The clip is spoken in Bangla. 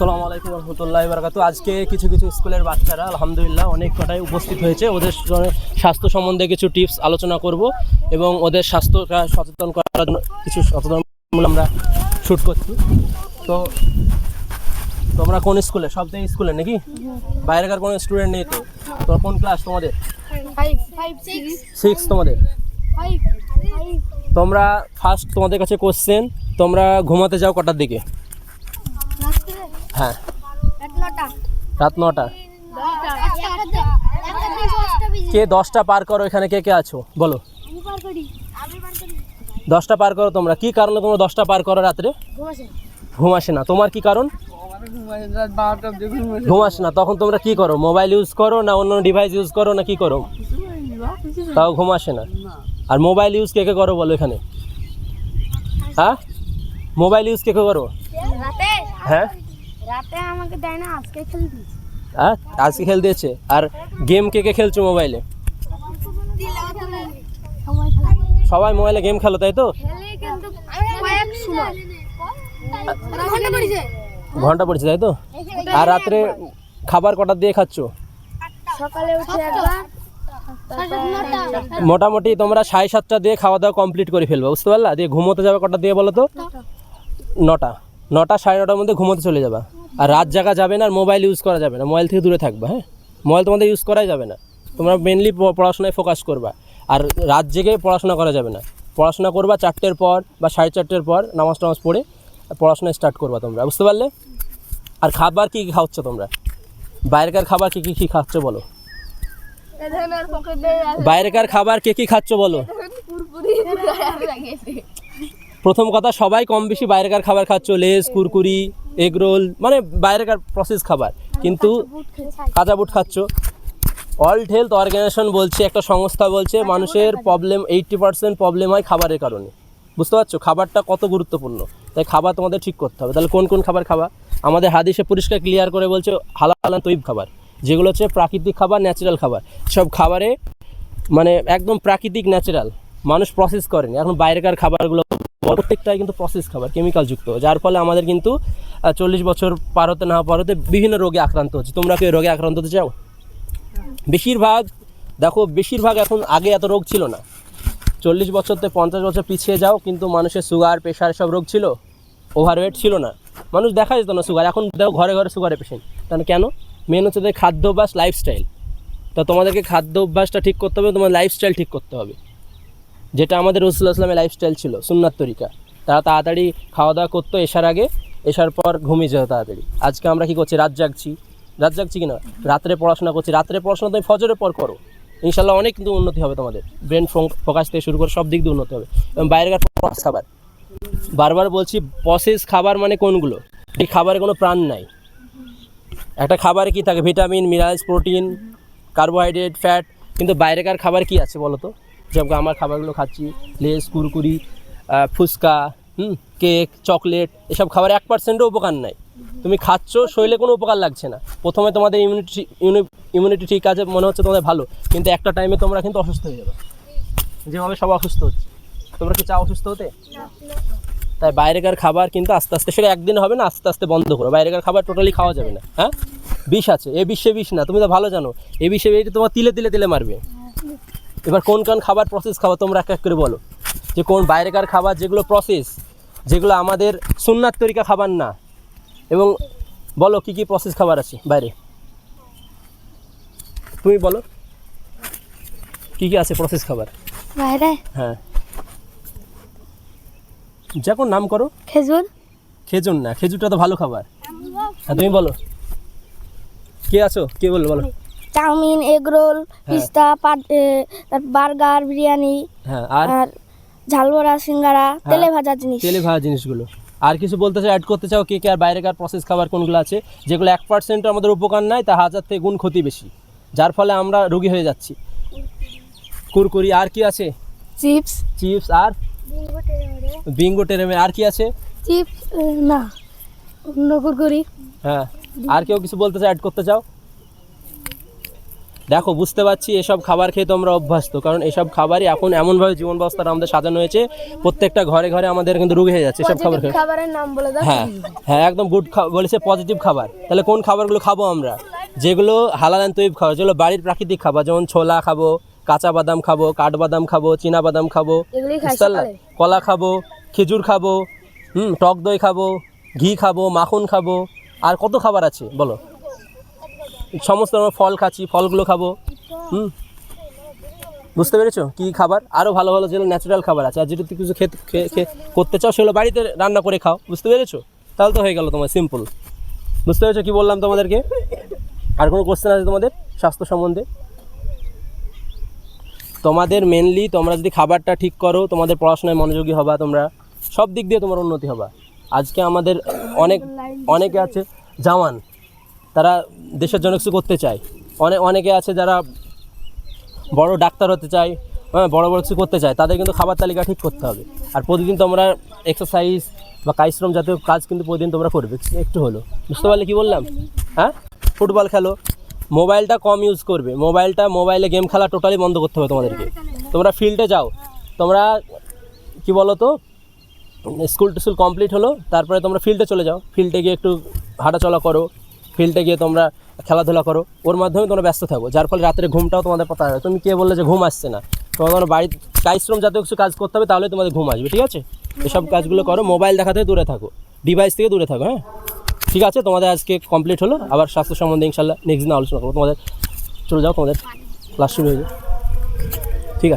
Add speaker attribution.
Speaker 1: আসসালামু আলাইকুম রহমতুল্লাহি ওয়া বারাকাতুহু। আজকে কিছু কিছু স্কুলের বাচ্চারা আলহামদুলিল্লাহ অনেক কটাই উপস্থিত হয়েছে। ওদের স্বাস্থ্য সম্বন্ধে কিছু টিপস আলোচনা করব এবং ওদের স্বাস্থ্যটা সচেতন করার জন্য কিছু সচেতনমূলক আমরা শ্যুট করছি। তো তোমরা কোন স্কুলে? সব থেকে স্কুলে নাকি? বাইরেকার কোনো স্টুডেন্ট নেই তো? তোমার কোন ক্লাস তোমাদের? 6 তোমাদের। তোমরা ফার্স্ট তোমাদের কাছে কোশ্চেন, তোমরা ঘুমাতে যাও কটার দিকে? হ্যাঁ, রাত 9টা। কে 10টা পার করো এখানে? কে কে আছো বলো? 10টা পার করো তোমরা। কি কারণে তোমরা 10টা পার করো রাত্রে? ঘুম আসে না। তোমার কি কারণ? ঘুম আসে না। তখন তোমরা কি করো? মোবাইল ইউজ করো না অন্য ডিভাইস ইউজ করো না কি করো? তাও ঘুম আসে না। আর মোবাইল ইউজ কে কে করো বলো এখানে? হ্যাঁ, মোবাইল ইউজ কে কে করো? হ্যাঁ,
Speaker 2: রাতে আমাকে দেয় না, আজকে খেলতে।
Speaker 1: হ্যাঁ, আজকে খেল দিয়েছে। আর গেম কে কে খেলছো মোবাইলে? সবাই মোবাইলে গেম খেলো তাই তো? ঘন্টা পড়ছে তাই তো? আর রাত্রে খাবার কটার দিয়ে খাচ্ছ?
Speaker 2: সকালে উঠে একবার,
Speaker 1: মোটামুটি তোমরা 7:30টা দিয়ে খাওয়া দাওয়া কমপ্লিট করে ফেলবে, বুঝতে পারলা? দিয়ে ঘুমোতে যাবে কটা দিয়ে বলো তো? 9টা। 9টা 9:30টার মধ্যে ঘুমোতে চলে যাবা। আর রাত জাগা যাবে না, আর মোবাইল ইউজ করা যাবে না। মোবাইল থেকে দূরে থাকবা। হ্যাঁ, মোবাইল তোমাদের ইউজ করাই যাবে না। তোমরা মেনলি পড়াশোনায় ফোকাস করবা। আর রাত জেগে পড়াশোনা করা যাবে না। পড়াশোনা করবা 4টের পর বা 4:30টার পর, নামাজ টামাজ পড়ে পড়াশোনা স্টার্ট করবা তোমরা, বুঝতে পারলে? আর খাবার কী কী খাচ্ছ তোমরা? বাইরেকার খাবার কী কী খাচ্ছ বলো? বাইরেকার খাবার কে কী খাচ্ছ বলো? প্রথম কথা, সবাই কম বেশি বাইরেকার খাবার খাচ্ছ। লেস, কুরকুরি, এগ রোল, মানে বাইরেকার প্রসেস খাবার। কিন্তু কাঁচা বুট খাচ্ছ। ওয়ার্ল্ড হেলথ অর্গানাইজেশন বলছে, একটা সংস্থা বলছে, মানুষের প্রবলেম 80% প্রবলেম হয় খাবারের কারণে। বুঝতে পারছো খাবারটা কত গুরুত্বপূর্ণ? তাই খাবার তোমাদের ঠিক করতে হবে। তাহলে কোন কোন খাবার খাবা? আমাদের হাদিসে পরিষ্কার ক্লিয়ার করে বলছে হালাল তৈব খাবার, যেগুলো হচ্ছে প্রাকৃতিক খাবার, ন্যাচারাল খাবার। সব খাবারে মানে একদম প্রাকৃতিক ন্যাচারাল, মানুষ প্রসেস করেনি। এখন বাইরেকার খাবারগুলো প্রত্যেকটাই কিন্তু প্রসেস খাবার, কেমিক্যাল যুক্ত, যার ফলে আমাদের কিন্তু 40 বছর পার হতে না পার হতে বিভিন্ন রোগে আক্রান্ত হচ্ছে। তোমরা কি রোগে আক্রান্ত হতে চাও? বেশিরভাগ দেখো, বেশিরভাগ এখন, আগে এত রোগ ছিল না। 40 বছর থেকে 50 বছর পিছিয়ে যাও, কিন্তু মানুষের সুগার, প্রেশার সব রোগ ছিল, ওভারওয়েট ছিল না, মানুষ দেখা যেত না সুগার। এখন দেখো ঘরে ঘরে সুগারের পেশেন্ট। তাহলে কেন? মেন হচ্ছে তাদের খাদ্যাভ্যাস, লাইফস্টাইল। তো তোমাদেরকে খাদ্য অভ্যাসটা ঠিক করতে হবে, তোমার লাইফস্টাইল ঠিক করতে হবে, যেটা আমাদের রাসূলুল্লাহ সাল্লাল্লাহু আলাইহি ওয়াসাল্লামের লাইফস্টাইল ছিল, সুন্নাত তরিকা। তারা তাড়াতাড়ি খাওয়া দাওয়া করতো এশার আগে, এশার পর ঘুমিয়ে যেত তাড়াতাড়ি। আজকে আমরা কি করছি? রাত জাগছি কিনা? রাত্রে পড়াশোনা করছি। রাত্রে পড়াশোনা তুমি ফজরের পর করো, ইনশাল্লাহ অনেক কিন্তু উন্নতি হবে তোমাদের। ব্রেন ফোকাস থেকে শুরু করে সব দিক দিয়ে উন্নতি হবে। এবং বাইরের প্রসেস খাবার, বারবার বলছি, প্রসেস খাবার মানে কোনগুলো? এই খাবারে কোনো প্রাণ নাই। একটা খাবারে কি থাকে? Vitamin, minerals, protein, carbohydrate, fat. কিন্তু বাইরেকার খাবার কি আছে বলো তো? যেমন আমার খাবারগুলো খাচ্ছি, লেস, কুরকুরি, ফুচকা, কেক, চকলেট, এসব খাবার 1%ও উপকার নাই। তুমি খাচ্ছ, শরীরে কোনো উপকার লাগছে না। প্রথমে তোমাদের ইমিউনিটি ঠিক আছে, মনে হচ্ছে তোমাদের ভালো, কিন্তু একটা টাইমে তোমরা কিন্তু অসুস্থ হয়ে যাবে, যেভাবে সব অসুস্থ হচ্ছে। তোমরা কি চাও অসুস্থ হতে? তাই বাইরেকার খাবার কিন্তু আস্তে আস্তে, সেটা একদিন হবে না, আস্তে আস্তে বন্ধ করো। বাইরেকার খাবার টোটালি খাওয়া যাবে না। হ্যাঁ, বিষ আছে, এ বিষে বিষ না, তুমি তো ভালো জানো। এ বিষে তোমার তিলে তিলে তিলে মারবে। এবার কোন কোন খাবার প্রসেস খাবার তোমরা এক এক করে বলো, যে কোন বাইরেকার খাবার যেগুলো প্রসেস, যেগুলো আমাদের সুন্নাত তরিকা খাবার না। এবং বলো কি কি প্রসেস খাবার আছে বাইরে, তুমি বলো কি কি আছে প্রসেস খাবার
Speaker 2: বাইরে?
Speaker 1: হ্যাঁ, যখন নাম করো। খেজুর না, খেজুরটা তো ভালো খাবার। হ্যাঁ, তুমি বলো কে আছো, কে বলো বলো।
Speaker 2: চাউমিন, এগ রোল, পিস্তা, বার্গার, বিরিয়ানি,
Speaker 1: হ্যাঁ, আর
Speaker 2: ঝালবড়া, সিঙ্গারা, তেলে ভাজা
Speaker 1: জিনিসগুলো। আর কিছু বলতে চাও, অ্যাড করতে চাও? কে কে? আর বাইরেকার প্রসেস খাবার কোনগুলো আছে যেগুলো 1% আমাদের উপকার নাই, তা 1000 থেকে গুণ ক্ষতি বেশি, যার ফলে আমরা রোগী হয়ে যাচ্ছি? কুরকুরি। আর কি আছে? চিপস। আর বিঙ্গো টেরেমে। আর কি আছে?
Speaker 2: চিপস না, কুরকুরি।
Speaker 1: হ্যাঁ, আর কেউ কিছু বলতে চাও, অ্যাড করতে চাও? দেখো বুঝতে পারছি এসব খাবার খেয়ে তোমরা অভ্যস্ত, কারণ এসব খাবারই এখন এমনভাবে জীবন ব্যবস্থাটা আমাদের সাজানো হয়েছে, প্রত্যেকটা ঘরে ঘরে আমাদের কিন্তু রোগ হয়ে যাচ্ছে এসব খাবার খেয়ে।
Speaker 2: খাবারের নাম বলে দাও।
Speaker 1: হ্যাঁ হ্যাঁ, একদম গুড বলেছে, পজিটিভ খাবার। তাহলে কোন খাবারগুলো খাবো আমরা? যেগুলো হালাল অ্যান্ড তৈব খাবার, যেগুলো বাড়ির প্রাকৃতিক খাবার, যেমন ছোলা খাবো, কাঁচা বাদাম খাবো, কাঠবাদাম খাবো, চীনা বাদাম খাবো,
Speaker 2: এগুলোই খাই
Speaker 1: বুঝতে পারলা?
Speaker 2: সকালে।
Speaker 1: কলা খাবো, খেজুর খাবো, টক দই খাবো, ঘি খাবো, মাখন খাবো, আর কত খাবার আছে বলো। সমস্ত আমরা ফল খাচ্ছি, ফলগুলো খাবো। বুঝতে পেরেছো কী খাবার? আরও ভালো ভালো যেগুলো ন্যাচারাল খাবার আছে, আর যদি তুমি কিছু করতে চাও সেগুলো বাড়িতে রান্না করে খাও। বুঝতে পেরেছো? তাহলে তো হয়ে গেল তোমার সিম্পল। বুঝতে পেরেছো কী বললাম তোমাদেরকে? আর কোনো কোশ্চেন আছে তোমাদের স্বাস্থ্য সম্বন্ধে? তোমাদের মেনলি তোমরা যদি খাবারটা ঠিক করো, তোমাদের পড়াশোনায় মনোযোগী হবা, তোমরা সব দিক দিয়ে তোমার উন্নতি হবা। আজকে আমাদের অনেকে আছে জওয়ান, তারা দেশের জন্য কিছু করতে চায়। অনেকে আছে যারা বড় ডাক্তার হতে চায়, হ্যাঁ, বড় বড় কিছু করতে চায়। তাদের কিন্তু খাবার তালিকা ঠিক করতে হবে। আর প্রতিদিন তোমরা এক্সারসাইজ বা কায়শ্রম জাতীয় কাজ কিন্তু প্রতিদিন তোমরা করবে একটু হলো। বুঝতে পারলে কী বললাম? হ্যাঁ, ফুটবল খেলো, মোবাইলটা কম ইউজ করবে, মোবাইলে গেম খেলা টোটালি বন্ধ করতে হবে তোমাদেরকে। তোমরা ফিল্ডে যাও, তোমরা কি বলো তো, স্কুল কমপ্লিট হলো, তারপরে তোমরা ফিল্ডে চলে যাও, ফিল্ডে গিয়ে একটু হাঁটাচলা করো, ফিল্ডে গিয়ে তোমরা খেলাধুলা করো, ওর মাধ্যমে তোমরা ব্যস্ত থাকো, যার ফলে রাত্রে ঘুমটাও তোমাদের পাতা হবে। তুমি কে বললে যে ঘুম আসছে না? তোমার বাড়ির কায়শ্রম জাতীয় কিছু কাজ করতে হবে, তাহলে তোমাদের ঘুম আসবে। ঠিক আছে, এসব কাজগুলো করো, মোবাইল দেখা থেকে দূরে থাকো, ডিভাইস থেকে দূরে থাকো। হ্যাঁ ঠিক আছে, তোমাদের আজকে কমপ্লিট হলো। আবার স্বাস্থ্য সম্বন্ধে ইনশাল্লাহ নেক্সট দিন আলোচনা করবো। তোমাদের চলে যাও, তোমাদের ক্লাস শুরু হয়ে যাবে।